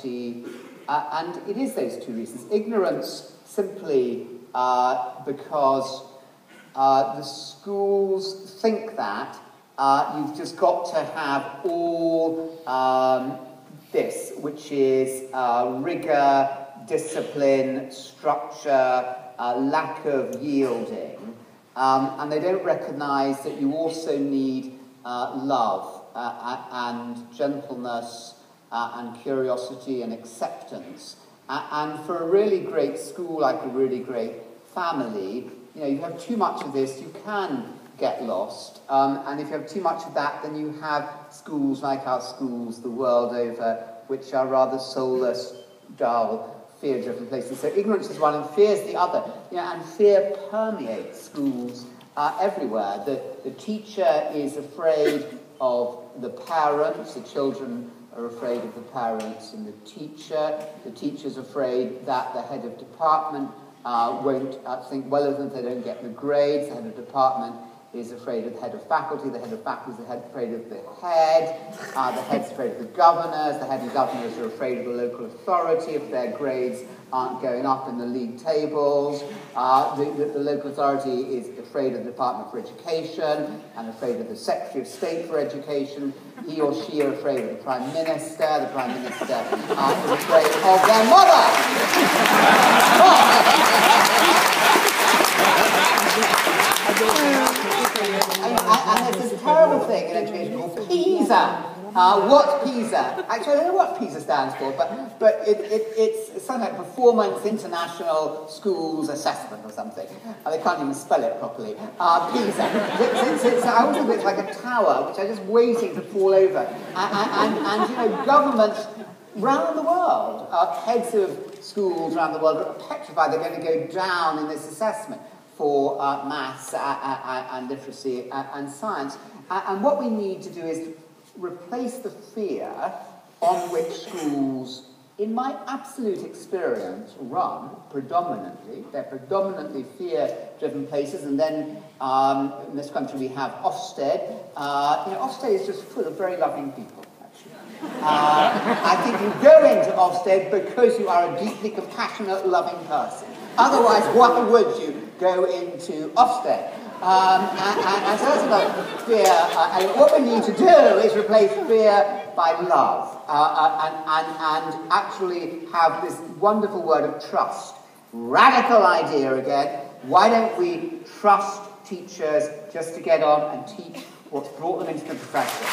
and it is those two reasons. Ignorance simply because the schools think that you've just got to have all this, which is rigour, discipline, structure, lack of yielding, and they don't recognise that you also need love and gentleness and curiosity and acceptance. And for a really great school, like a really great family, you have too much of this, you can get lost. And if you have too much of that, then you have schools like our schools the world over, which are rather soulless, dull, fear-driven places. So ignorance is one and fear is the other. And fear permeates schools everywhere. The teacher is afraid of the parents, the children are afraid of the parents and the teacher's afraid that the head of department won't think well of them if they don't get the grades, the head of department is afraid of the head of faculty, the head of faculty is afraid of the head's afraid of the governors, the head and governors are afraid of the local authority if their grades aren't going up in the league tables, the local authority is afraid of the Department for Education and afraid of the Secretary of State for Education, he or she are afraid of the Prime Minister is afraid of their mother! And there's this terrible thing in education called PISA. What's PISA? Actually, I don't know what PISA stands for, but it's something like Performance International Schools Assessment or something. They can't even spell it properly. PISA. I always think it's like a tower, which are just waiting to fall over. And governments around the world, heads of schools around the world are petrified they're going to go down in this assessment for maths and literacy and science. And what we need to do is to replace the fear on which schools, in my absolute experience, run predominantly. They're predominantly fear-driven places. And then in this country we have Ofsted. Ofsted is just full of very loving people. I think you go into Ofsted because you are a deeply compassionate, loving person. Otherwise, why would you go into Ofsted? And so that's about fear. And what we need to do is replace fear by love and actually have this wonderful word of trust. Radical idea again. Why don't we trust teachers just to get on and teach what's brought them into the profession?